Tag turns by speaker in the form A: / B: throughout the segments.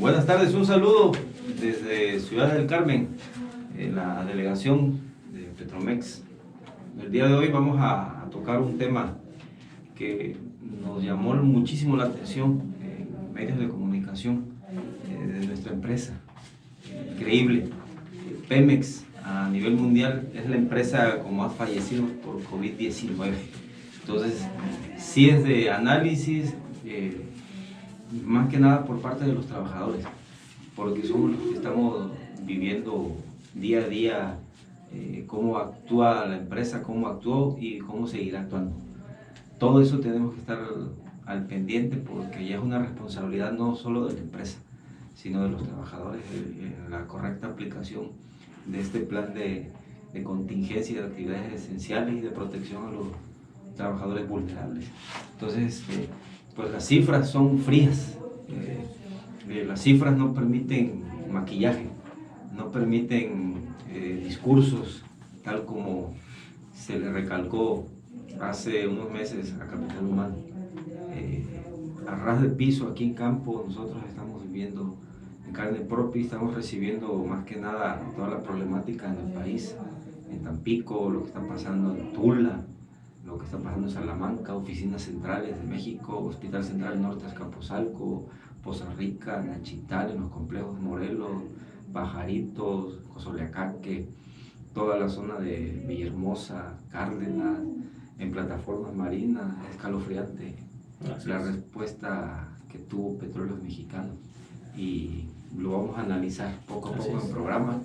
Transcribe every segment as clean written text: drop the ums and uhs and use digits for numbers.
A: Buenas tardes, un saludo desde Ciudad del Carmen, la delegación de Petromex. El día de hoy vamos a tocar un tema que nos llamó muchísimo la atención en medios de comunicación de nuestra empresa. Increíble. Pemex a nivel mundial es la empresa con más fallecidos por COVID-19. Entonces, sí es de análisis, más que nada por parte de los trabajadores, porque somos los que estamos viviendo día a día cómo actúa la empresa, cómo actuó y cómo seguirá actuando. Todo eso tenemos que estar al pendiente, porque ya es una responsabilidad no solo de la empresa, sino de los trabajadores en la correcta aplicación de este plan de contingencia de actividades esenciales y de protección a los trabajadores vulnerables. Entonces, pues las cifras son frías, las cifras no permiten maquillaje, no permiten discursos tal como se le recalcó hace unos meses a Capital Humano. A ras de piso, aquí en campo, nosotros estamos viviendo en carne propia, estamos recibiendo más que nada toda la problemática en el país, en Tampico, lo que está pasando en Tula, lo que está pasando en Salamanca, oficinas centrales de México, Hospital Central Norte Azcapotzalco, Poza Rica, Nachital, en los complejos de Morelos, Pajaritos, Cozoleacaque, toda la zona de Villahermosa, Cárdenas, en plataformas marinas. Es escalofriante la respuesta que tuvo Petróleos Mexicanos, y lo vamos a analizar poco a poco en el programa.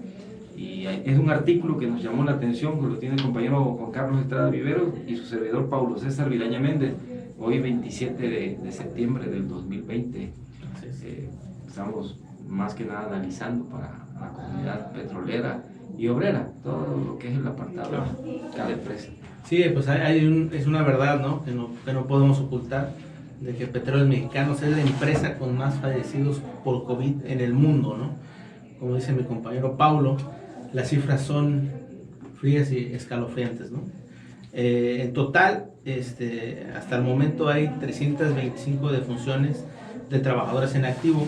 A: Y es un artículo que nos llamó la atención, que lo tiene el compañero Juan Carlos Estrada Vivero y su servidor Paulo César Vilaña Méndez, hoy 27 de septiembre del 2020. Estamos más que nada analizando para la comunidad petrolera y obrera todo lo que es el apartado de cada empresa.
B: Sí, pues es una verdad, ¿no? Que no podemos ocultar, de que Petróleos Mexicanos es la empresa con más fallecidos por COVID en el mundo, ¿no? Como dice mi compañero Paulo, las cifras son frías y escalofriantes, ¿no? En total, hasta el momento hay 325 defunciones de trabajadores en activo,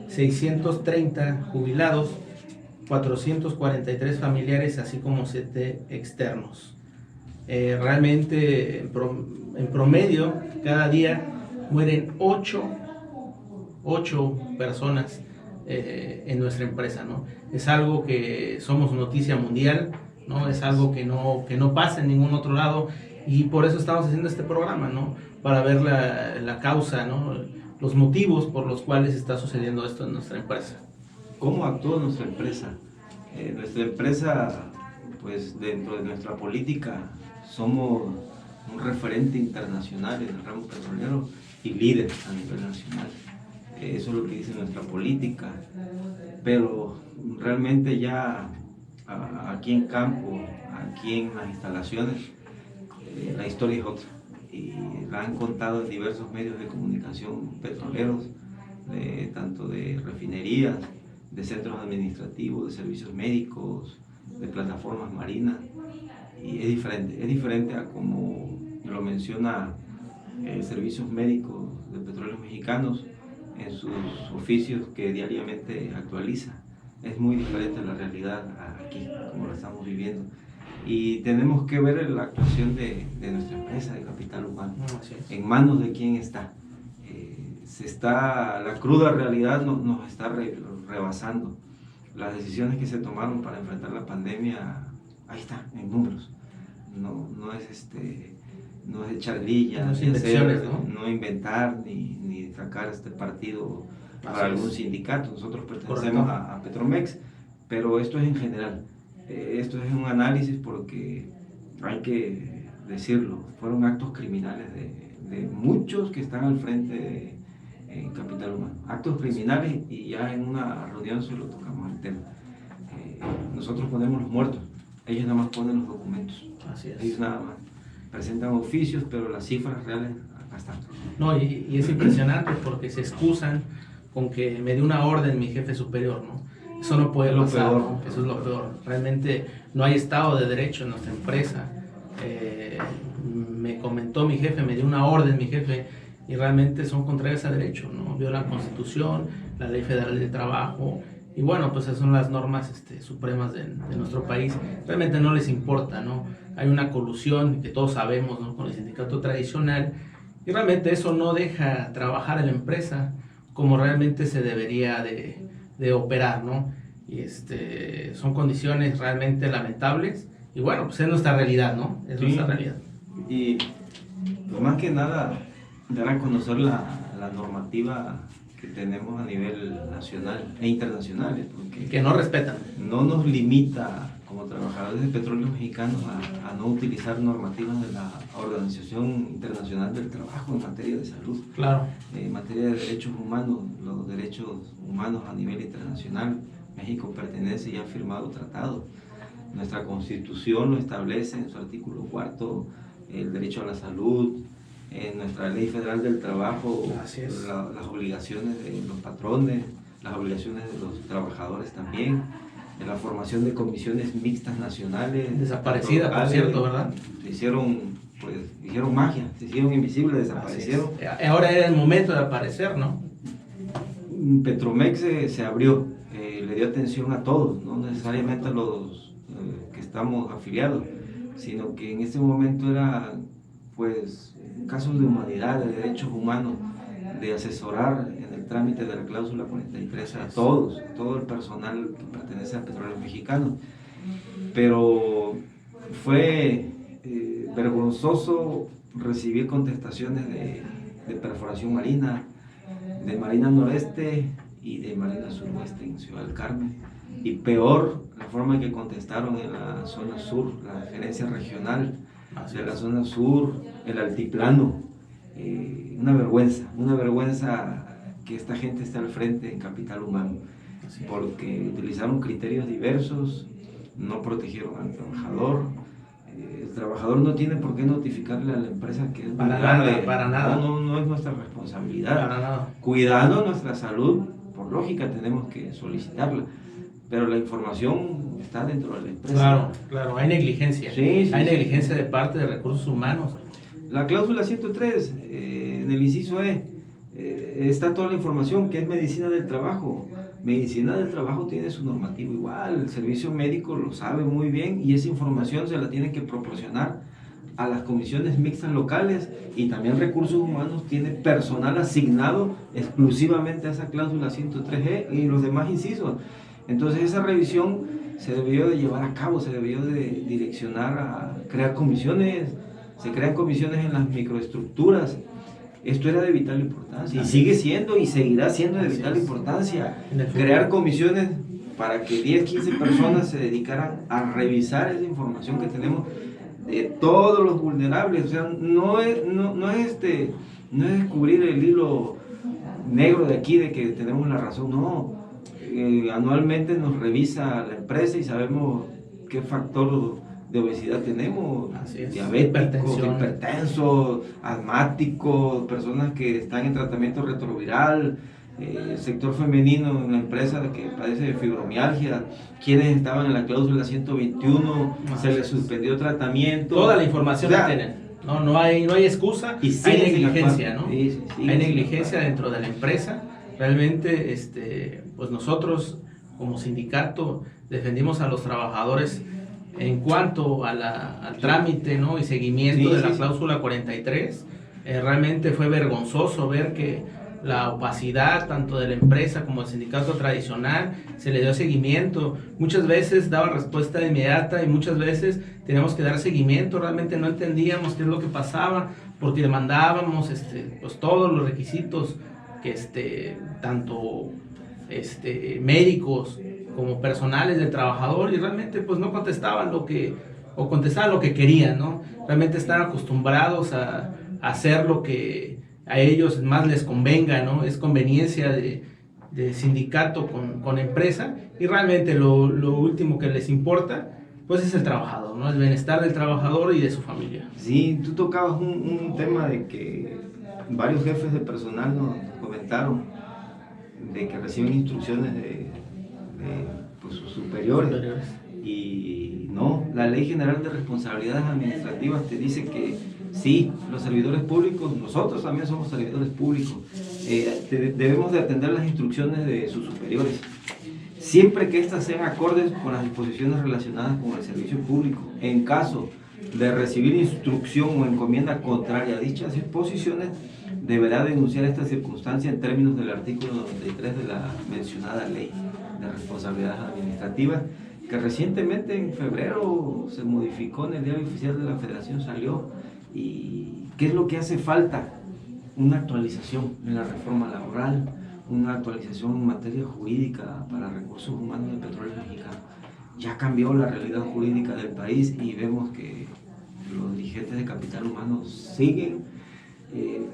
B: 630 jubilados, 443 familiares, así como 7 externos. Realmente, en promedio, cada día mueren 8 personas en nuestra empresa, ¿no? Es algo que somos noticia mundial, ¿no? Es algo que no pasa en ningún otro lado, y por eso estamos haciendo este programa, ¿no? Para ver la causa, ¿no? Los motivos por los cuales está sucediendo esto en nuestra empresa.
A: ¿Cómo actúa nuestra empresa? Nuestra empresa, pues dentro de nuestra política, somos un referente internacional en el ramo petrolero y líder a nivel nacional. Eso es lo que dice nuestra política, pero realmente ya aquí en campo, aquí en las instalaciones, la historia es otra, y la han contado en diversos medios de comunicación petroleros, tanto de refinerías, de centros administrativos, de servicios médicos, de plataformas marinas, y es diferente a como lo menciona Servicios Médicos de Petróleos Mexicanos en sus oficios que diariamente actualiza. Es muy diferente a la realidad aquí, como la estamos viviendo, y tenemos que ver la actuación de nuestra empresa de Capital Humano, en manos de quién está. La cruda realidad nos está rebasando. Las decisiones que se tomaron para enfrentar la pandemia, ahí está, en números. No es echar grilla, no inventar ni sacar este partido para algún sindicato. Nosotros pertenecemos a Petromex, pero esto es en general. Esto es un análisis, porque hay que decirlo, fueron actos criminales de muchos que están al frente en Capital Humano. Actos criminales, y ya en una reunión se lo tocamos el tema. Nosotros ponemos los muertos, ellos nada más ponen los documentos.
B: Así es.
A: Ellos nada más presentan oficios, pero las cifras reales acá están.
B: No, y es impresionante, porque se excusan con que me dio una orden mi jefe superior, ¿no? Eso no puede pasar, ¿no? Eso es lo peor. Realmente no hay Estado de Derecho en nuestra empresa. Me comentó mi jefe, me dio una orden mi jefe, y realmente son contrarias a derecho, ¿no? Violan la Constitución, la Ley Federal del Trabajo, y bueno, pues esas son las normas supremas de nuestro país. Realmente no les importa, ¿no? Hay una colusión que todos sabemos, ¿no? Con el sindicato tradicional, y realmente eso no deja trabajar a la empresa como realmente se debería de operar, ¿no? Y son condiciones realmente lamentables, y bueno, pues es nuestra realidad, ¿no? Es nuestra realidad.
A: Y pues más que nada, dar a conocer la normativa que tenemos a nivel nacional e internacional, porque
B: Que no respetan.
A: no nos limita como trabajadores de Petróleos Mexicanos a no utilizar normativas de la Organización Internacional del Trabajo en materia de salud.
B: Claro.
A: En materia de derechos humanos, los derechos humanos a nivel internacional, México pertenece y ha firmado tratados. Nuestra Constitución lo establece en su artículo 4, el derecho a la salud, en nuestra Ley Federal del Trabajo, las obligaciones de los patrones, las obligaciones de los trabajadores también, de la formación de comisiones mixtas nacionales.
B: Desaparecida, por cierto, ¿verdad?
A: Se hicieron, pues, hicieron magia, se hicieron invisibles, desaparecieron.
B: Ahora era el momento de aparecer, ¿no?
A: Petromex se abrió, le dio atención a todos, no necesariamente a los que estamos afiliados, sino que en este momento era, pues, casos de humanidad, de derechos humanos, de asesorar en el trámite de la cláusula 43 a todos, todo el personal que pertenece a Petróleos Mexicanos. Pero fue vergonzoso recibir contestaciones de perforación marina, de Marina Noreste y de Marina Suroeste en Ciudad del Carmen. Y peor, la forma en que contestaron en la zona sur, la gerencia regional de la zona sur, el altiplano. Una vergüenza que esta gente esté al frente en capital humano, porque utilizaron criterios diversos, no protegieron al trabajador. El trabajador no tiene por qué notificarle a la empresa que es vulnerable.
B: Para nada.
A: No es nuestra responsabilidad.
B: Para nada.
A: Cuidando nuestra salud, por lógica tenemos que solicitarla, pero la información está dentro de la empresa.
B: Claro, hay negligencia. Hay negligencia de parte de recursos humanos.
A: La cláusula 103, en el inciso está toda la información que es medicina del trabajo. Medicina del trabajo tiene su normativo igual, el servicio médico lo sabe muy bien y esa información se la tiene que proporcionar a las comisiones mixtas locales, y también recursos humanos tiene personal asignado exclusivamente a esa cláusula 103E y los demás incisos. Entonces esa revisión se debió de llevar a cabo, se debió de direccionar a crear comisiones. Se crean comisiones en las microestructuras. Esto era de vital importancia y sigue siendo y seguirá siendo de vital importancia. Crear comisiones para que 10, 15 personas se dedicaran a revisar esa información que tenemos de todos los vulnerables. O sea, no es descubrir el hilo negro de aquí de que tenemos la razón, no. Anualmente nos revisa la empresa y sabemos qué factor de obesidad tenemos, diabéticos, hipertensos, asmáticos, personas que están en tratamiento retroviral, el sector femenino en la empresa que padece de fibromialgia, quienes estaban en la cláusula 121, se les suspendió tratamiento.
B: Toda la información la tienen. No hay excusa, y hay negligencia, ¿no? Hay negligencia dentro de la empresa. Realmente, pues nosotros como sindicato defendimos a los trabajadores en cuanto al trámite, ¿no? Y seguimiento de la cláusula 43. Realmente fue vergonzoso ver que la opacidad tanto de la empresa como del sindicato tradicional se le dio seguimiento. Muchas veces daba respuesta inmediata y muchas veces teníamos que dar seguimiento. Realmente no entendíamos qué es lo que pasaba porque demandábamos pues todos los requisitos que tanto médicos como personales del trabajador, y realmente pues no contestaban contestaban lo que querían, ¿no? Realmente están acostumbrados a hacer lo que a ellos más les convenga, ¿no? Es conveniencia de sindicato con empresa, y realmente lo último que les importa pues es el trabajador, ¿no? El bienestar del trabajador y de su familia.
A: Sí, tú tocabas un tema de que varios jefes de personal nos comentaron de que reciben instrucciones de pues, sus superiores. Y no, la Ley General de Responsabilidades Administrativas te dice que Sí, los servidores públicos, nosotros también somos servidores públicos, debemos de atender las instrucciones de sus superiores, siempre que éstas sean acordes con las disposiciones relacionadas con el servicio público. En caso de recibir instrucción o encomienda contraria a dichas disposiciones, deberá denunciar esta circunstancia en términos del artículo 93 de la mencionada ley de responsabilidades administrativas, que recientemente en febrero se modificó en el Diario Oficial de la Federación, salió. ¿Y qué es lo que hace falta? Una actualización en la reforma laboral, una actualización en materia jurídica para recursos humanos del petróleo mexicano. Ya cambió la realidad jurídica del país y vemos que los dirigentes de capital humano siguen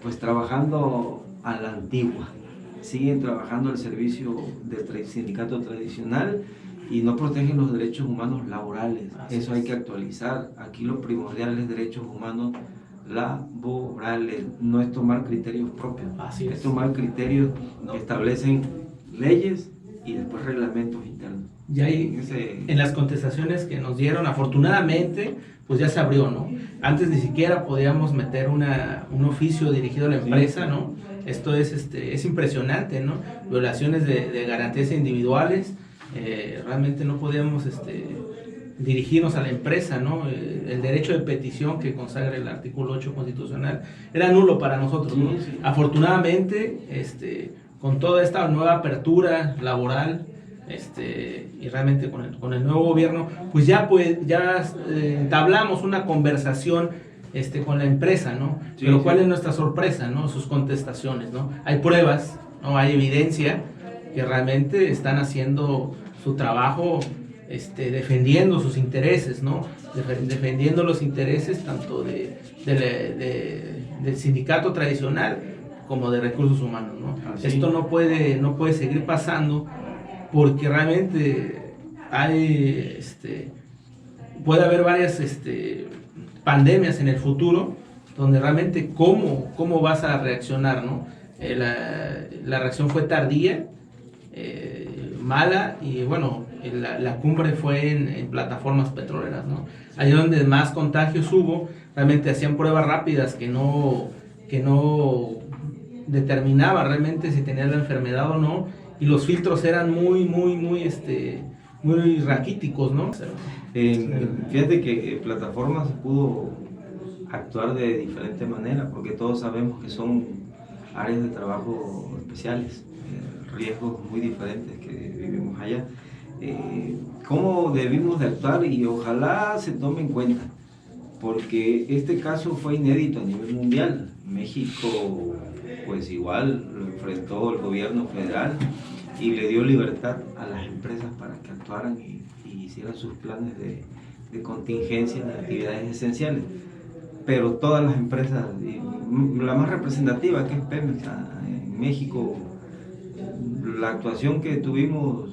A: pues trabajando a la antigua, siguen trabajando al servicio del sindicato tradicional y no protegen los derechos humanos laborales. Eso hay que actualizar. Aquí lo primordial es derechos humanos laborales, no es tomar criterios propios, es tomar criterios que establecen leyes y después reglamentos internos.
B: Y ahí, en las contestaciones que nos dieron, afortunadamente, pues ya se abrió, ¿no? Antes ni siquiera podíamos meter un oficio dirigido a la empresa, ¿no? Esto es impresionante, ¿no? Violaciones de garantías individuales, realmente no podíamos dirigirnos a la empresa, ¿no? El derecho de petición que consagra el artículo 8 constitucional era nulo para nosotros, ¿no? Sí. Afortunadamente, con toda esta nueva apertura laboral, y realmente con el nuevo gobierno, pues ya entablamos una conversación con la empresa, ¿no? Sí, pero ¿cuál es nuestra sorpresa, no? Sus contestaciones, ¿no? Hay pruebas, ¿no? Hay evidencia que realmente están haciendo su trabajo, defendiendo sus intereses, ¿no? Defendiendo los intereses tanto del sindicato tradicional como de recursos humanos, ¿no? Esto no puede seguir pasando, porque realmente puede haber varias pandemias en el futuro donde realmente cómo vas a reaccionar, ¿no? La reacción fue tardía, mala, y bueno, la cumbre fue en plataformas petroleras, ¿no? Allí donde más contagios hubo, realmente hacían pruebas rápidas que no determinaba realmente si tenían la enfermedad o no, y los filtros eran muy raquíticos, ¿no?
A: Fíjate que plataformas pudo actuar de diferente manera, porque todos sabemos que son áreas de trabajo especiales, riesgos muy diferentes que vivimos allá. ¿Cómo debimos de actuar? Y ojalá se tome en cuenta, porque este caso fue inédito a nivel mundial. México pues igual lo enfrentó el gobierno federal y le dio libertad a las empresas para que actuaran y hicieran sus planes de contingencia de actividades esenciales. Pero todas las empresas, la más representativa, que es Pemex en México, la actuación que tuvimos,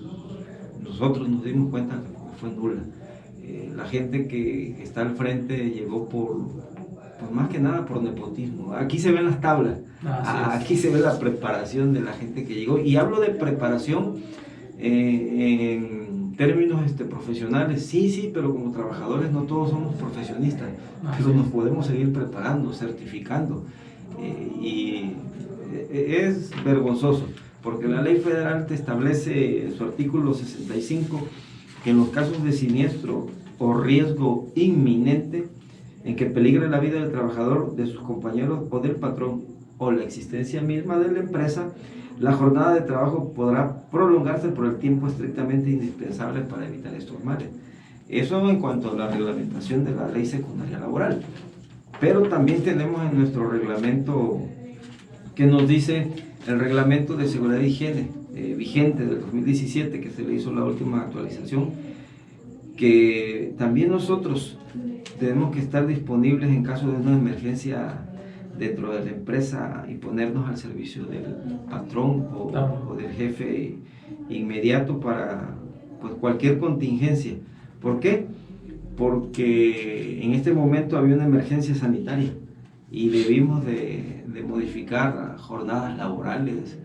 A: nosotros nos dimos cuenta que fue nula. La gente que está al frente llegó pues más que nada por nepotismo. Aquí se ven las tablas, aquí se ve la preparación de la gente que llegó, y hablo de preparación en términos profesionales, sí, pero como trabajadores no todos somos profesionistas, pero nos podemos seguir preparando, certificando, y es vergonzoso, porque la ley federal te establece en su artículo 65 que en los casos de siniestro o riesgo inminente en que peligre la vida del trabajador, de sus compañeros o del patrón, o la existencia misma de la empresa, la jornada de trabajo podrá prolongarse por el tiempo estrictamente indispensable para evitar estos males. Eso en cuanto a la reglamentación de la ley secundaria laboral. Pero también tenemos en nuestro reglamento, que nos dice el reglamento de seguridad e higiene vigente del 2017, que se le hizo la última actualización, que también nosotros tenemos que estar disponibles en caso de una emergencia dentro de la empresa y ponernos al servicio del patrón o del jefe inmediato para pues, cualquier contingencia. ¿Por qué? Porque en este momento había una emergencia sanitaria y debimos de modificar jornadas laborales.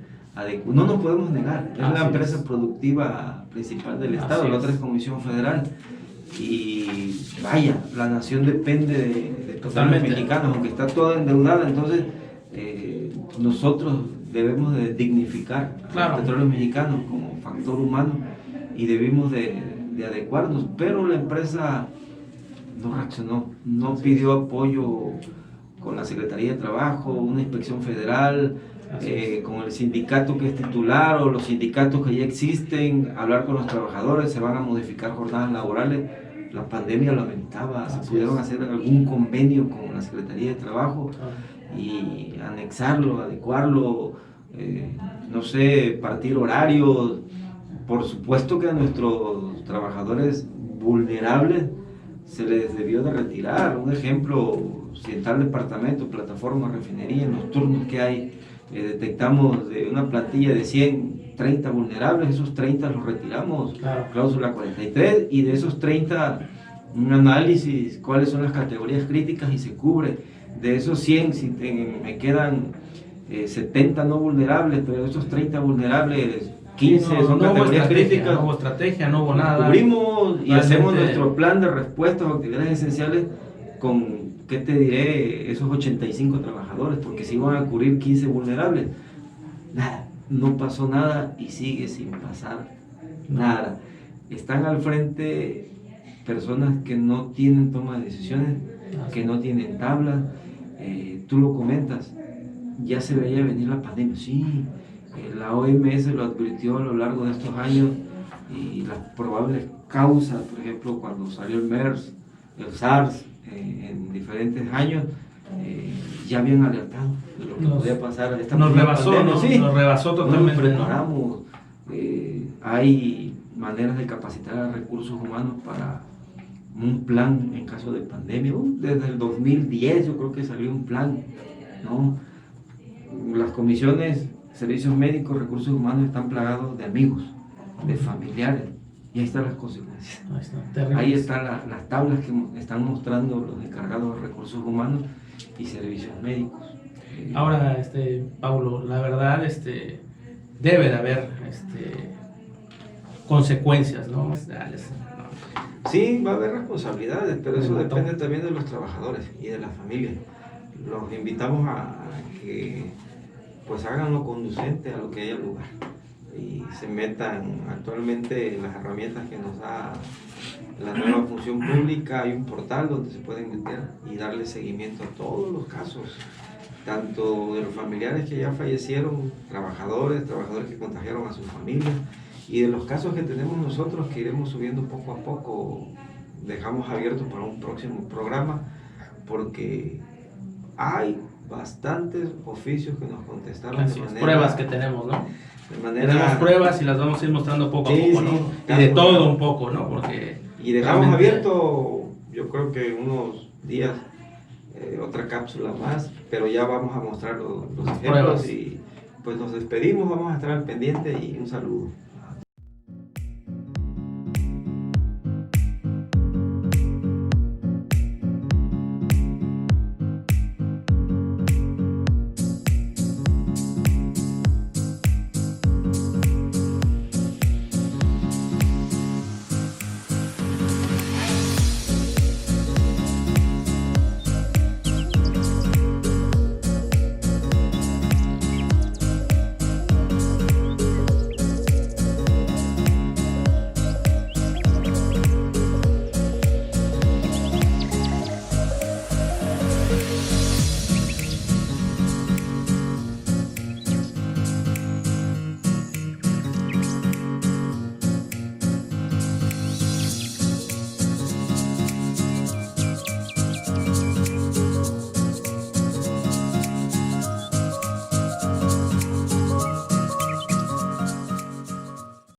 A: No nos podemos negar, es la empresa productiva principal del Estado, la otra es Comisión Federal, y vaya, la nación depende de
B: Totalmente.
A: Mexicanos, aunque está toda endeudada, entonces nosotros debemos de dignificar
B: Claro.
A: al petróleo mexicano como factor humano y debimos de adecuarnos, pero la empresa no reaccionó, no pidió apoyo con la Secretaría de Trabajo, una inspección federal, con el sindicato que es titular o los sindicatos que ya existen, hablar con los trabajadores, se van a modificar jornadas laborales. La pandemia lo ameritaba, se pudieron hacer algún convenio con la Secretaría de Trabajo y anexarlo, adecuarlo, no sé, partir horarios. Por supuesto que a nuestros trabajadores vulnerables se les debió de retirar. Un ejemplo, si en tal departamento, plataforma, refinería, en los turnos que hay, detectamos de una plantilla de 100, 30 vulnerables, esos 30 los retiramos,
B: Claro.
A: cláusula 43, y de esos 30, un análisis, cuáles son las categorías críticas y se cubre. De esos 100, si me quedan 70 no vulnerables, pero de esos 30 vulnerables, 15 son categorías críticas.
B: No hubo estrategia, no hubo nada.
A: Cubrimos y
B: realmente
A: hacemos nuestro plan de respuesta a actividades esenciales con, ¿qué te diré?, esos 85 trabajadores, porque si iban a cubrir 15 vulnerables, nada, no pasó nada y sigue sin pasar nada. Están al frente personas que no tienen toma de decisiones, que no tienen tablas. Tú lo comentas, ya se veía venir la pandemia, sí. La OMS lo advirtió a lo largo de estos años y las probables causas, por ejemplo, cuando salió el MERS, el SARS, en diferentes años, ya habían alertado de lo que podía pasar a esta
B: Nos rebasó,
A: pandemia.
B: ¿no?
A: Sí,
B: Nos rebasó totalmente.
A: nos preparamos. Hay maneras de capacitar a recursos humanos para un plan en caso de pandemia. Desde el 2010 yo creo que salió un plan, ¿no? Las comisiones, servicios médicos, recursos humanos están plagados de amigos, de familiares, y ahí están las consecuencias. Ahí están las tablas que están mostrando los encargados de recursos humanos y servicios médicos.
B: Ahora, Paulo, la verdad, debe de haber consecuencias, ¿no?
A: Sí, va a haber responsabilidades, pero eso depende también de los trabajadores y de las familias. Los invitamos a que pues hagan lo conducente a lo que haya lugar y se metan actualmente en las herramientas que nos da la nueva función pública. Hay un portal donde se pueden meter y darle seguimiento a todos los casos, tanto de los familiares que ya fallecieron, trabajadores que contagiaron a sus familias, y de los casos que tenemos nosotros que iremos subiendo poco a poco. Dejamos abierto para un próximo programa porque hay bastantes oficios que nos contestaron.
B: Así es, pruebas que tenemos, ¿no?
A: Tenemos
B: pruebas y las vamos a ir mostrando poco a poco, ¿no? Y de todo un poco, ¿no? Porque
A: y dejamos abierto, yo creo que unos días, otra cápsula más, pero ya vamos a mostrar los ejemplos pruebas. Y pues nos despedimos, vamos a estar al pendiente y un saludo.